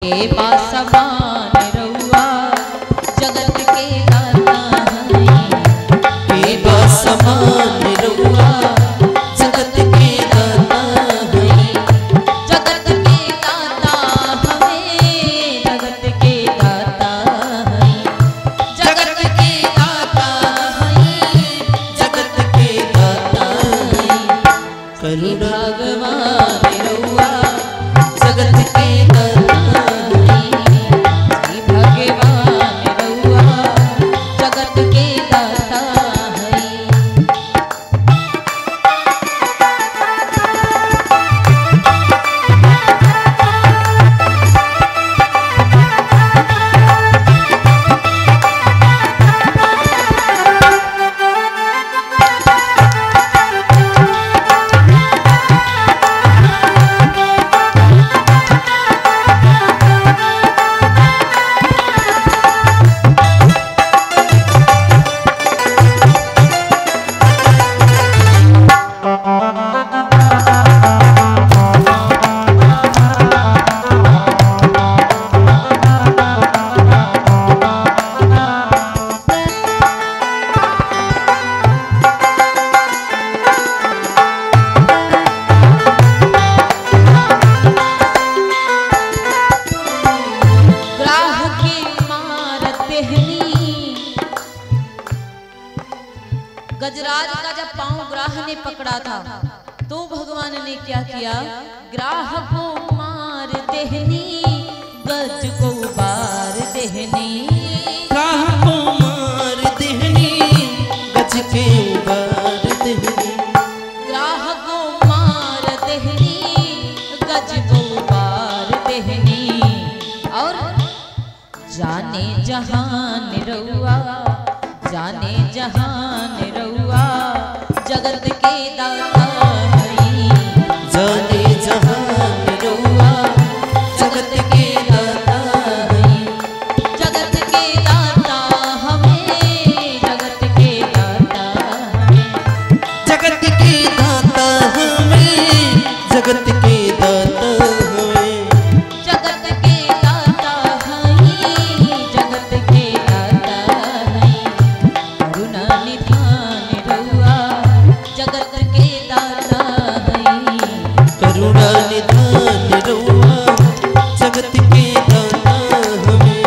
के पासमान रउआ जगत के दाता हई, के पासमान रउआ जगत के दाता हई, जगत के दाता हमें जगत के दाता हई, जगत के दाता हई, जगत के दाता हई। करुणा भगवान रउआ जगत के दाता भगवान रउआ जगत के दाता हई। गजराज का जब पांव ग्राह ने पकड़ा था तो भगवान ने क्या किया, ग्राह को मार देहनी गज को बार देहनी, ग्राह को मार देहनी गज के बार देहनी, ग्राह को मार देहनी गज को बार देहनी। और जाने जहान रउआ जाने जहान रउआ जगत के दाता हई, जाने जहान रउआ जगत के दाता हई, जगत के दाता हमें जगत के दाता हमें, जगत के दाता हमें जगत के दाता हमें, जगत के दाता हई जगत के दाता हई। करुणा निधान रउआ जगत के दाता हई, करुणा निधान रउआ जगत के दाता हमें।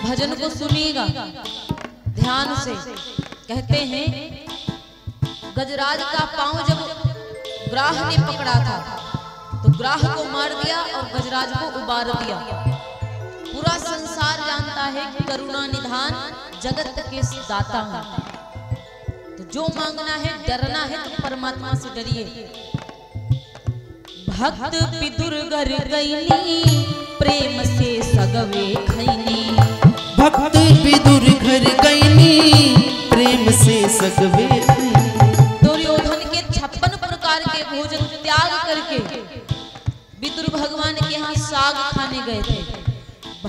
भजन को सुनिएगा ध्यान से। कहते हैं गजराज का पांव जब ग्राह ने पकड़ा था तो ग्राह को मार दिया और गजराज को उबार दिया। पूरा संसार जानता है कि करुणा निधान जगत के दाता है। तो जो मांगना है डरना है तो परमात्मा से डरिए। भक्त पितुर घर गईनी प्रेम से सगवे खैनी, भक्त विदुर घर गईनी प्रेम से सगवे खैनी, दुर्योधन के 56 प्रकार के भोजन त्याग करके विदुर भगवान के यहाँ साग खाने गए थे।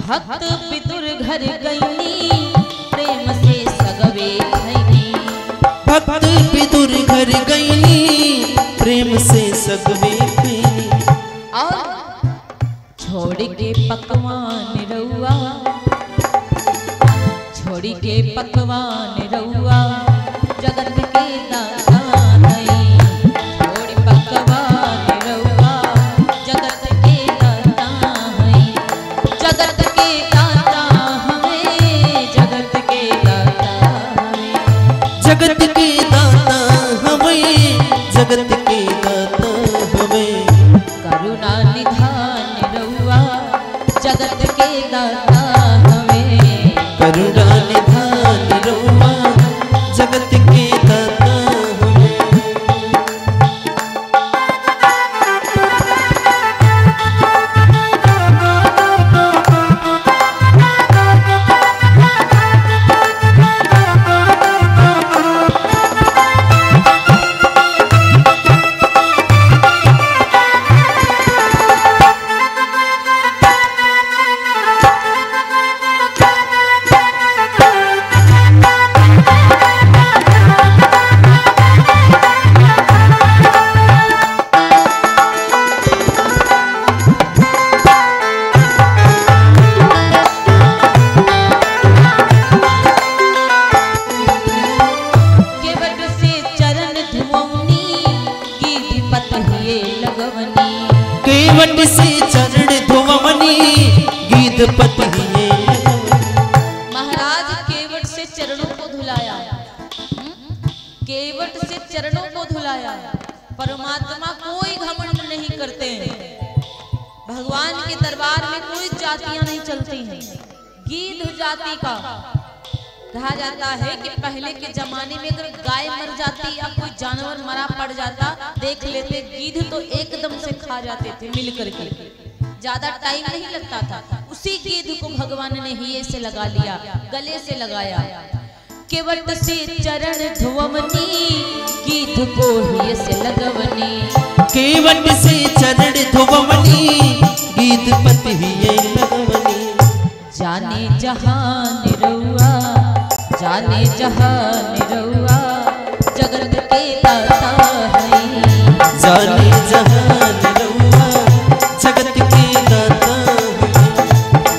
भक्त विदुर घर गईनी प्रेम से सगवे खैनी, भक्त विदुर घर गईनी प्रेम से सगवे खैनी। और छोड़ के पकवान रउआ छोड़ी के पकवान रउआ जगत के दाता हई, छोड़ी पकवान रउआ जगत के दाता हई, जगत के दाता हमें जगत के दाता हमें, जगत के दाता हमें जगत के दाता हमें। करुणा निधान रउआ जगत के दाता हमें, करुणा निधान रउआ जगत के दाता हमें। केवट से चरण धोवनी गीत पति महाराज केवट से चरणों को धुलाया, केवट से चरणों को धुलाया। परमात्मा कोई घमंड नहीं करते हैं, भगवान के दरबार में कोई जातियां नहीं चलती हैं। गीध जाति का कहा जाता है कि पहले के जमाने में अगर गाय मर जाती या कोई जानवर मरा पड़ जाता, देख लेते गीध तो एकदम से खा जाते थे मिल करके, ज्यादा टाइम नहीं लगता था। उसी गीध को भगवान ने हिये से लगा लिया, गले से लगाया। केवट से चरण धोवनी गीध को हिये से लगवनी, केवट से चरण धोवनी गीत पति हिये लगवनी। जाने जहान रउआ, जाने जहान रउआ जगत के दाता है, जाने जहान रउआ जगत के दाता है,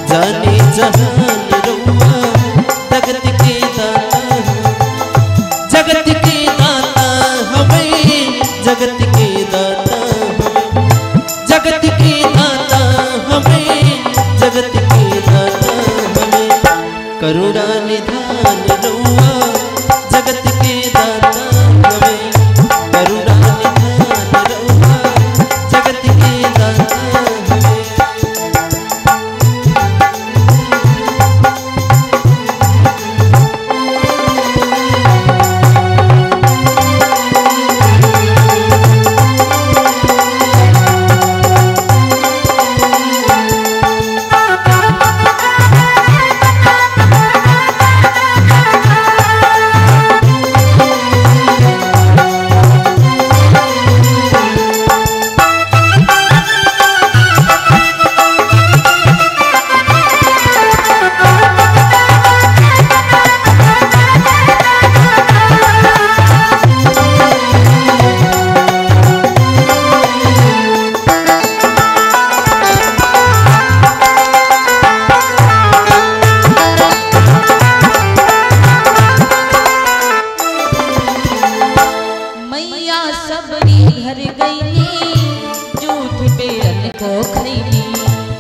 जाने जहान रउआ जगत के दाता है, जगत के दाता हमें, जगत के दाता हमें, जगत के दाता हमें, जगत के दाता हमें। करुणा निधान रउआ जगत के दाता हमें, करुणा निधान रउआ जगत के दाता हमें।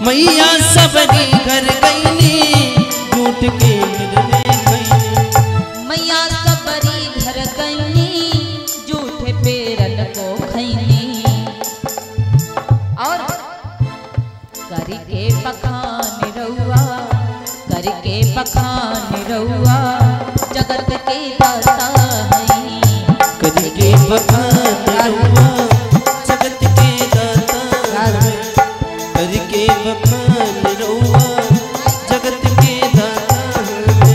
मैया सबरी घर गईनी झूठ के मिलने खैनी, मैया सबरी घर गईनी झूठे पेरन को खैनी। और करके बखान रउआ, करके बखान रउआ जगत के दाता है, करके बखान रउआ जगत के दाता है, करके बखान रउआ जगत के दाता है।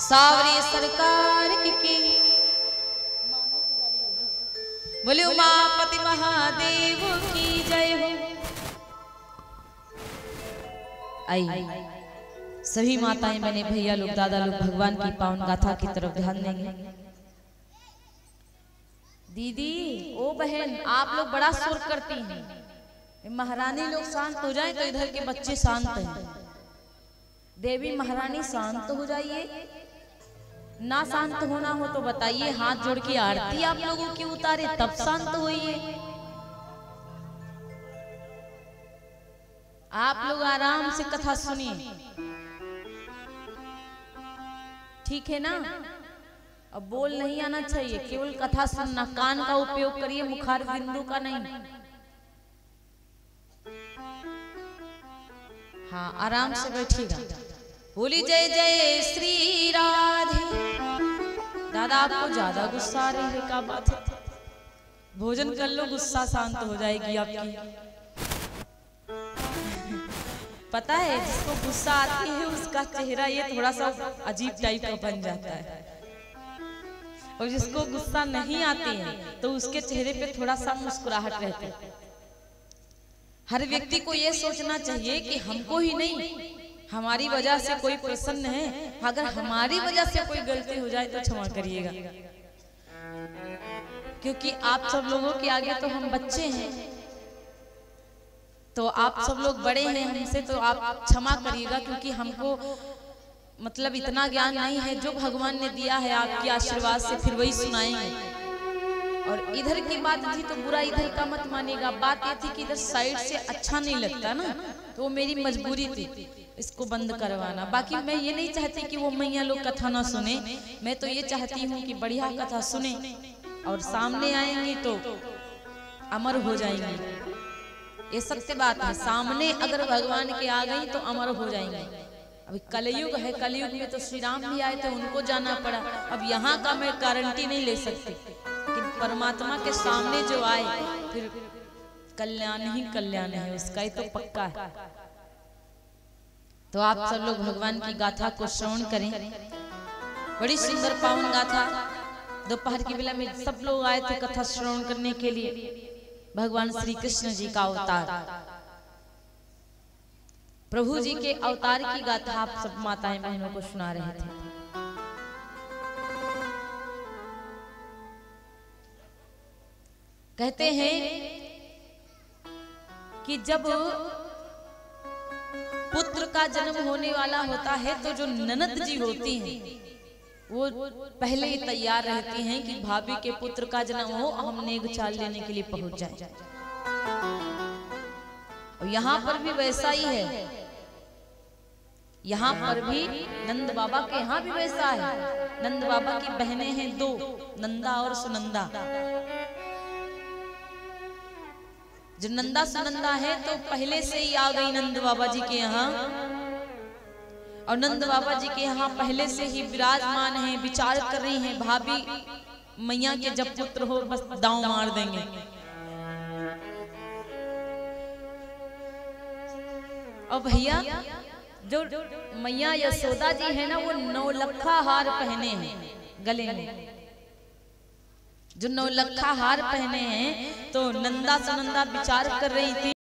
सावरी सरकार की बोले उमापति महादेव की जय हो। आई सभी माताएं बहने भैया लोग दादा लोग भगवान की पावन गाथा की तरफ ध्यान देंगे। दीदी ओ बहन आप लोग बड़ा शोर करती हैं, महारानी लोग शांत हो जाएं तो इधर के बच्चे शांत हैं। देवी महारानी शांत हो जाइए, ना शांत होना हो तो बताइए, हाथ जोड़ के आरती आप लोगों की उतारे तब शांत होइए। आप लोग आराम से कथा सुनिए, ठीक है ना। अब बोल नहीं आना चाहिए, केवल कथा सुनना, कान का उपयोग करिए, मुखार बिंदु का नहीं। हाँ आराम से बैठिएगा। बोली जय जय श्री राधे। दादा आपको ज्यादा गुस्सा आ रही है, क्या बात है? भोजन कर लो, गुस्सा शांत हो जाएगी आपकी। पता है जिसको गुस्सा आती है उसका चेहरा ये थोड़ा सा अजीब टाइप का बन जाता है, और जिसको गुस्सा नहीं आती है तो उसके चेहरे पे थोड़ा सा मुस्कुराहट रहती है। हर व्यक्ति को ये सोचना चाहिए कि हमको ही नहीं, हमारी वजह से कोई प्रसन्न है, अगर हमारी वजह से कोई गलती हो जाए तो क्षमा करिएगा, क्योंकि आप सब लोगों के आगे तो हम बच्चे हैं, तो आप सब लोग बड़े हैं हमसे, तो आप क्षमा करिएगा, क्योंकि हमको मतलब इतना ज्ञान नहीं है। जो भगवान ने दिया है आपके आशीर्वाद से फिर वही सुनाएंगे। और इधर की बात थी तो बुरा इधर का मत मानेगा। बात ये थी कि इधर साइड से अच्छा नहीं लगता ना, तो वो मेरी मजबूरी थी इसको बंद करवाना। बाकी मैं ये नहीं चाहती कि वो मैया लोग कथा ना सुने, मैं तो ये चाहती हूँ कि बढ़िया कथा सुने और सामने आएंगे तो अमर हो जाएंगे। ये सत्य बात है, सामने अगर भगवान के आ गई तो अमर हो जाएंगे। अभी कलयुग है, कलयुग में तो श्री राम भी आए थे, उनको जाना पड़ा। अब यहाँ का मैं गारंटी नहीं ले सकती, कि परमात्मा के सामने जो आए फिर कल्याण ही कल्याण है उसका, ये तो पक्का है। तो आप सब लोग भगवान की गाथा को श्रवण करें। बड़ी सुंदर पावन गाथा, दोपहर की बेला में सब लोग आए थे कथा श्रवण करने के लिए। भगवान श्री कृष्ण जी का अवतार, प्रभु जी के अवतार की गाथा आप सब माताएं बहनों को सुना रहे थे। कहते हैं कि जब पुत्र का जन्म होने वाला होता है तो जो ननद जी होती हैं वो पहले ही तैयार रहती हैं कि भाभी के पुत्र का जन्म हो, हम नेग चाल लेने के लिए पहुंच जाएं। और यहाँ पर भी वैसा ही है, यहाँ पर भी नंद बाबा के यहाँ भी वैसा है। नंद बाबा की बहनें हैं दो, नंदा और सुनंदा। जो नंदा सुनंदा है तो पहले से ही आ गई नंद बाबा जी के यहाँ, और नंद बाबा जी के यहाँ पहले से ही विराजमान है, विचार कर रही हैं भाभी मैया के जब पुत्र हो बस दांव मार देंगे। और भैया जो मैया यशोदा जी है ना, वो 9 लखा हार पहने हैं गले में। जो 9 लखा हार पहने हैं तो नंदा सुनंदा विचार कर रही थी